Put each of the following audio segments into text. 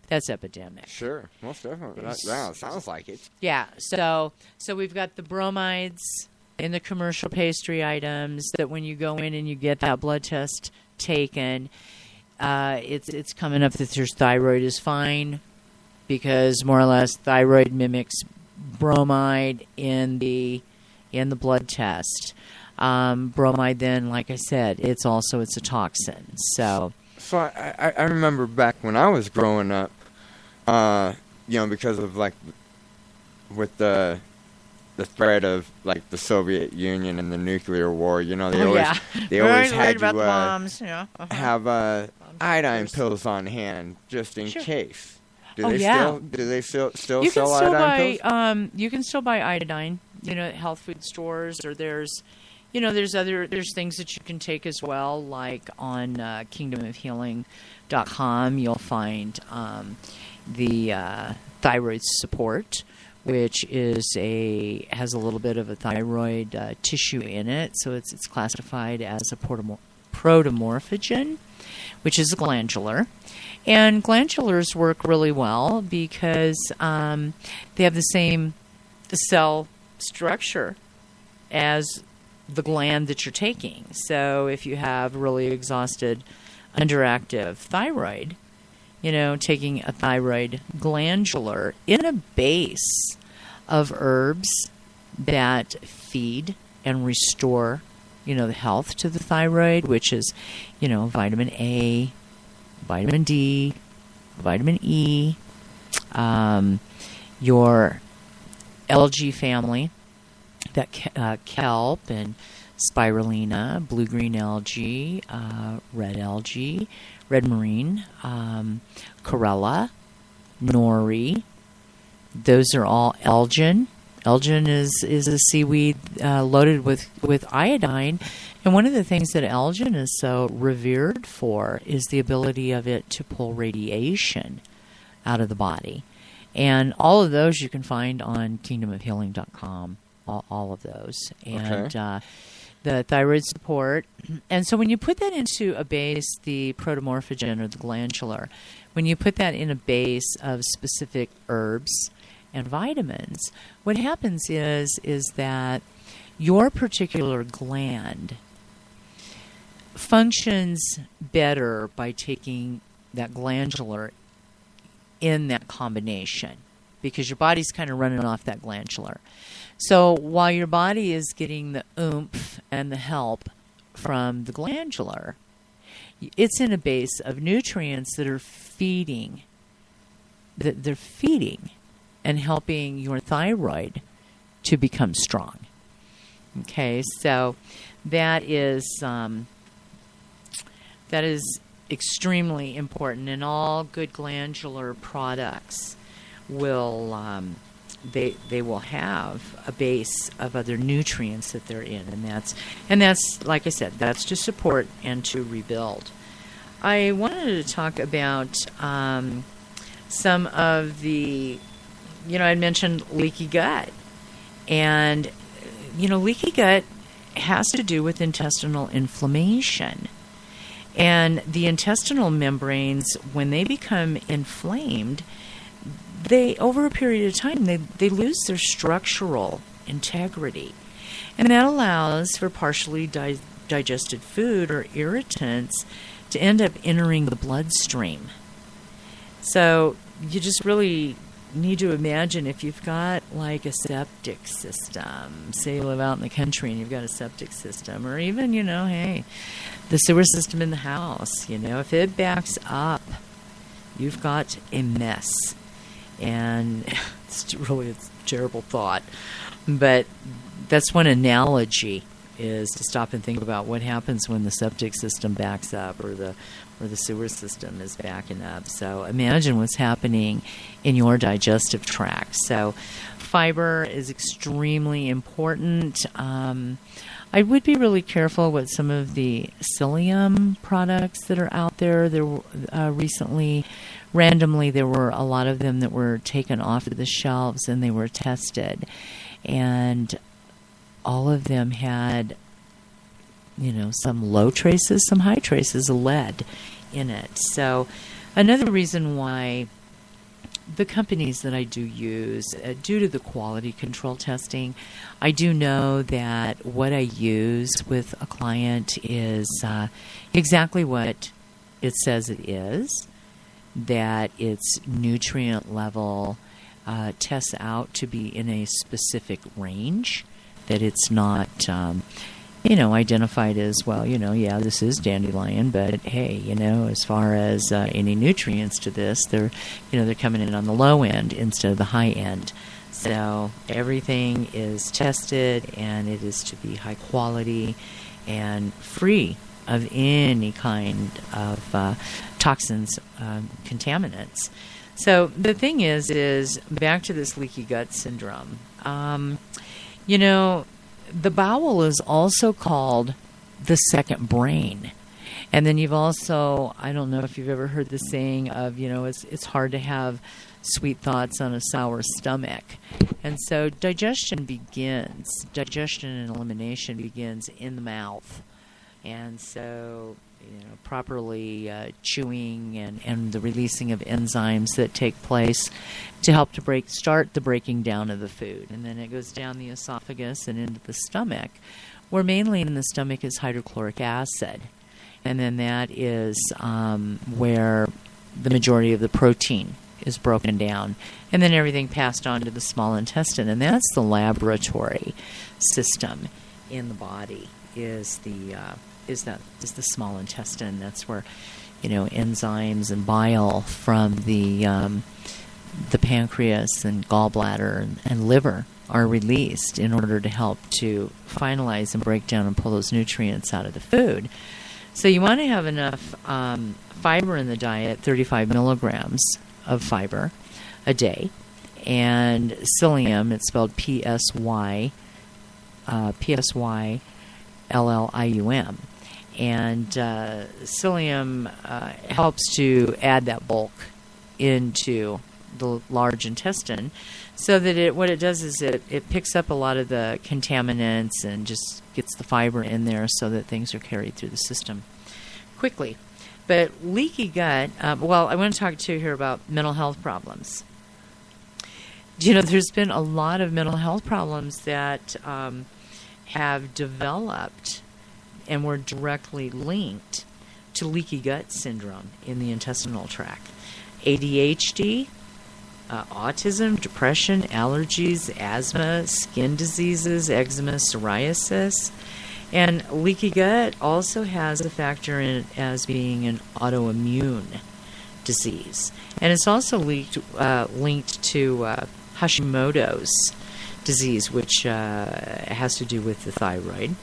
That's epidemic. Sure, most definitely. That sounds like it. Yeah. So we've got the bromides in the commercial pastry items that when you go in and you get that blood test taken, it's coming up that your thyroid is fine, because more or less thyroid mimics bromide in the blood test. Bromide, then, like I said, it's a toxin. So I remember back when I was growing up, because of like with the threat of like the Soviet Union and the nuclear war, they always had you have iodine pills on hand just in case. Do they still sell iodine pills? You can still buy iodine, at health food stores, or there's things that you can take as well, like on KingdomOfHealing.com. You'll find the thyroid support, which has a little bit of a thyroid tissue in it, so it's classified as a protomorphogen, which is a glandular. And glandulars work really well because they have the same cell structure as the gland that you're taking. So if you have really exhausted, underactive thyroid, taking a thyroid glandular in a base of herbs that feed and restore, the health to the thyroid, which is, vitamin A, vitamin D, vitamin E, your algae family, that kelp and spirulina, blue-green algae, red algae, red marine, chlorella, nori. Those are all algin. Algin is a seaweed loaded with iodine. And one of the things that algin is so revered for is the ability of it to pull radiation out of the body. And all of those you can find on KingdomOfHealing.com, all of those. And the thyroid support. And so when you put that into a base, the protomorphogen or the glandular, when you put that in a base of specific herbs and vitamins, what happens is that your particular gland functions better by taking that glandular in that combination, because your body's kind of running off that glandular. So while your body is getting the oomph and the help from the glandular, it's in a base of nutrients that are feeding and helping your thyroid to become strong. Okay, so that is extremely important, and all good glandular products will they will have a base of other nutrients that they're in, and that's like I said, that's to support and to rebuild. I wanted to talk about some of the, I mentioned leaky gut, and leaky gut has to do with intestinal inflammation. And the intestinal membranes, when they become inflamed, they, over a period of time, they lose their structural integrity. And that allows for partially digested food or irritants to end up entering the bloodstream. So you just really need to imagine, if you've got like a septic system, say you live out in the country and you've got a septic system, or even, hey, the sewer system in the house, if it backs up, you've got a mess. And it's really a terrible thought. But that's one analogy, is to stop and think about what happens when the septic system backs up, or the sewer system is backing up. So imagine what's happening in your digestive tract. So fiber is extremely important. I would be really careful with some of the psyllium products that are out there. There recently, randomly, there were a lot of them that were taken off of the shelves and they were tested. And all of them had, some low traces, some high traces of lead in it. So another reason why the companies that I do use, due to the quality control testing, I do know that what I use with a client is exactly what it says it is, that its nutrient level tests out to be in a specific range, that it's not, identified as, well, this is dandelion, but hey, as far as any nutrients to this, they're coming in on the low end instead of the high end. So everything is tested, and it is to be high quality and free of any kind of toxins, contaminants. So the thing is back to this leaky gut syndrome. The bowel is also called the second brain. And then you've also, I don't know if you've ever heard the saying of, it's hard to have sweet thoughts on a sour stomach. And so digestion and elimination begins in the mouth. And so, properly chewing and the releasing of enzymes that take place to help to start the breaking down of the food. And then it goes down the esophagus and into the stomach, where mainly in the stomach is hydrochloric acid. And then that is where the majority of the protein is broken down. And then everything passed on to the small intestine. And that's the laboratory system in the body, is the small intestine. That's where, enzymes and bile from the pancreas and gallbladder and liver are released in order to help to finalize and break down and pull those nutrients out of the food. So you want to have enough fiber in the diet, 35 milligrams of fiber a day, and psyllium, it's spelled P-S-Y-L-L-I-U-M. And psyllium helps to add that bulk into the large intestine, so that what it does is it picks up a lot of the contaminants and just gets the fiber in there so that things are carried through the system quickly. But leaky gut, I want to talk to you here about mental health problems. There's been a lot of mental health problems that have developed and were directly linked to leaky gut syndrome in the intestinal tract. ADHD, autism, depression, allergies, asthma, skin diseases, eczema, psoriasis. And leaky gut also has a factor in it as being an autoimmune disease. And it's also linked to Hashimoto's disease, which has to do with the thyroid.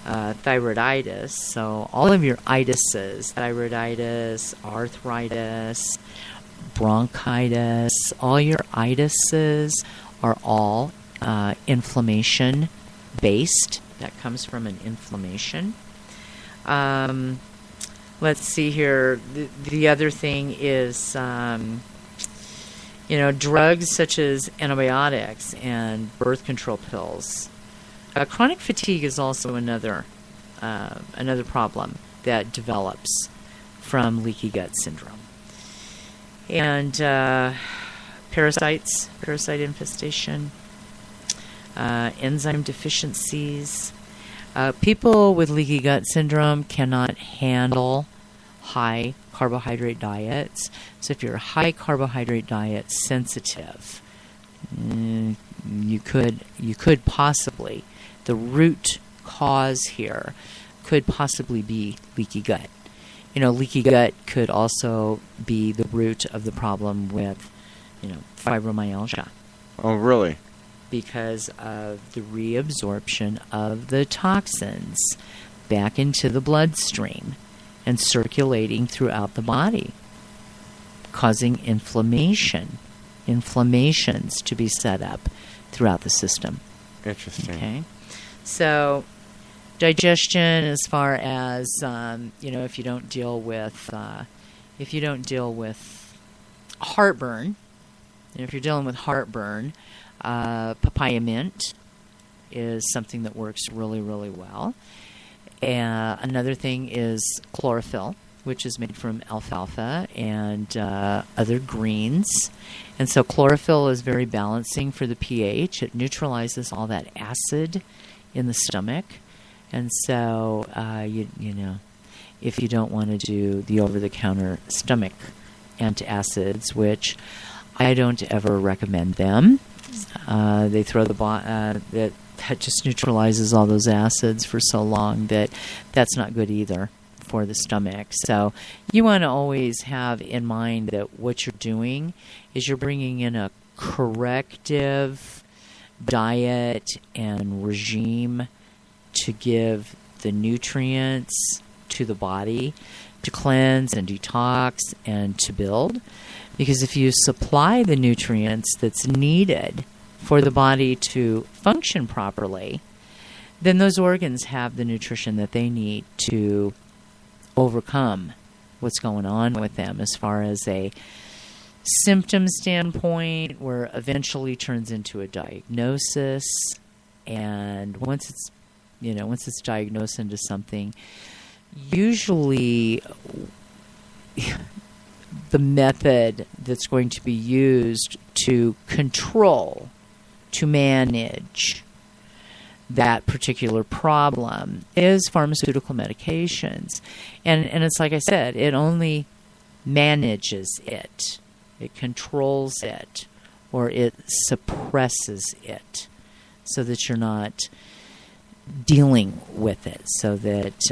Thyroiditis, so all of your itises, thyroiditis, arthritis, bronchitis, all your itises are all inflammation-based. That comes from an inflammation. Let's see here. The other thing is, drugs such as antibiotics and birth control pills. Chronic fatigue is also another problem that develops from leaky gut syndrome. And parasite infestation, enzyme deficiencies. People with leaky gut syndrome cannot handle high carbohydrate diets. So if you're high carbohydrate diet sensitive, you could possibly, the root cause here could possibly be leaky gut. Leaky gut could also be the root of the problem with, fibromyalgia. Oh, really? Because of the reabsorption of the toxins back into the bloodstream and circulating throughout the body, causing inflammations to be set up throughout the system. Interesting. Okay. So digestion, as far as if you don't deal with heartburn, if you're dealing with heartburn, papaya mint is something that works really, really well. Another thing is chlorophyll. which is made from alfalfa and other greens. And so chlorophyll is very balancing for the pH. It neutralizes all that acid in the stomach. And so, you know, if you don't want to do the over-the-counter stomach antacids, which I don't ever recommend them, they throw that just neutralizes all those acids for so long that that's not good either for the stomach. So you want to always have in mind that what you're doing is you're bringing in a corrective diet and regime to give the nutrients to the body to cleanse and detox and to build. Because if you supply the nutrients that's needed for the body to function properly, then those organs have the nutrition that they need to overcome what's going on with them as far as a symptom standpoint, where eventually turns into a diagnosis. And once it's diagnosed into something, usually the method that's going to be used to control, to manage that particular problem is pharmaceutical medications. And it's like I said, it only manages it. It controls it, or it suppresses it so that you're not dealing with it, so that,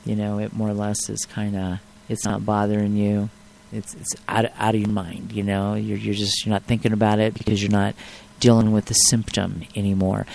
it more or less is kind of, it's not bothering you. It's out of your mind, You're not thinking about it because you're not dealing with the symptom anymore.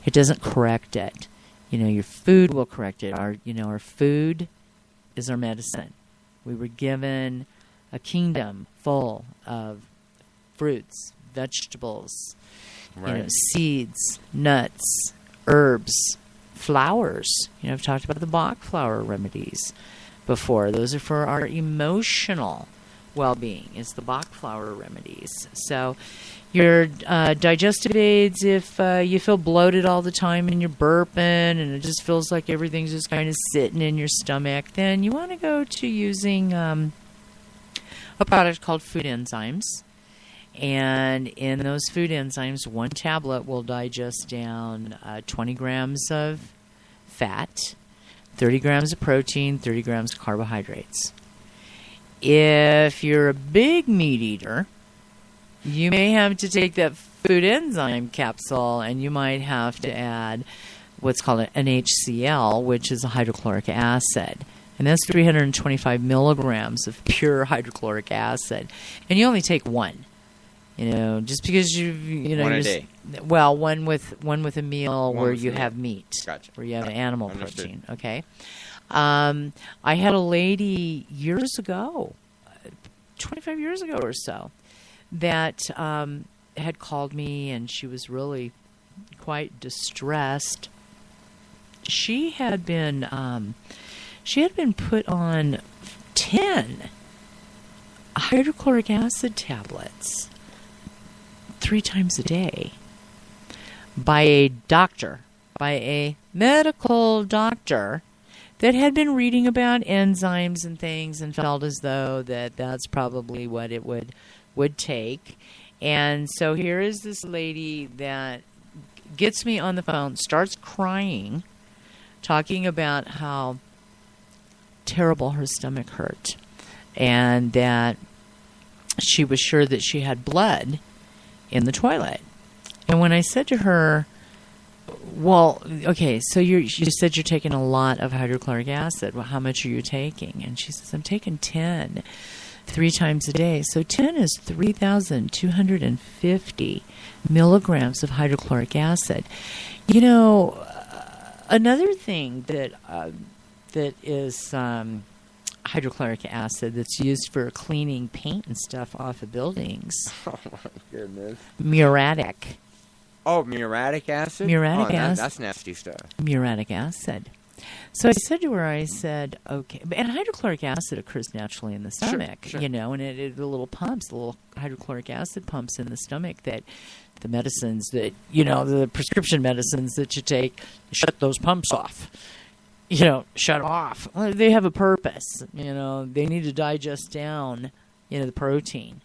It doesn't correct it. Your food will correct it. Our food is our medicine. We were given a kingdom full of fruits, vegetables, right. Seeds, nuts, herbs, flowers. I've talked about the Bach flower remedies before. Those are for our emotional well-being, is the Bach flower remedies. So your digestive aids, if you feel bloated all the time and you're burping and it just feels like everything's just kind of sitting in your stomach, then you want to go to using a product called food enzymes. And in those food enzymes, one tablet will digest down 20 grams of fat, 30 grams of protein, 30 grams of carbohydrates. If you're a big meat eater, you may have to take that food enzyme capsule and you might have to add what's called an HCl, which is a hydrochloric acid. And that's 325 milligrams of pure hydrochloric acid. And you only take one. Just because one a day. Well, one with a meal where you have meat, gotcha. Where you have animal Understood. protein. Okay. I had a lady years ago, 25 years ago or so, that had called me, and she was really quite distressed. She had been put on 10 hydrochloric acid tablets 3 times a day by a doctor, by a medical doctor that had been reading about enzymes and things and felt as though that's probably what it would take. And so here is this lady that gets me on the phone, starts crying, talking about how terrible her stomach hurt, and that she was sure that she had blood in the toilet. And when I said to her, well, okay, so you said you're taking a lot of hydrochloric acid. Well, how much are you taking? And she says, I'm taking 10 3 times a day. So 10 is 3,250 milligrams of hydrochloric acid. Another thing that is hydrochloric acid that's used for cleaning paint and stuff off of buildings. Oh, my goodness. Muriatic. Oh, muriatic acid? Muriatic acid. That's nasty stuff. Muriatic acid. So I said to her, okay. And hydrochloric acid occurs naturally in the stomach, sure. and the little pumps, the little hydrochloric acid pumps in the stomach that the medicines that, the prescription medicines that you take, shut those pumps off. shut off. They have a purpose. They need to digest down, the protein.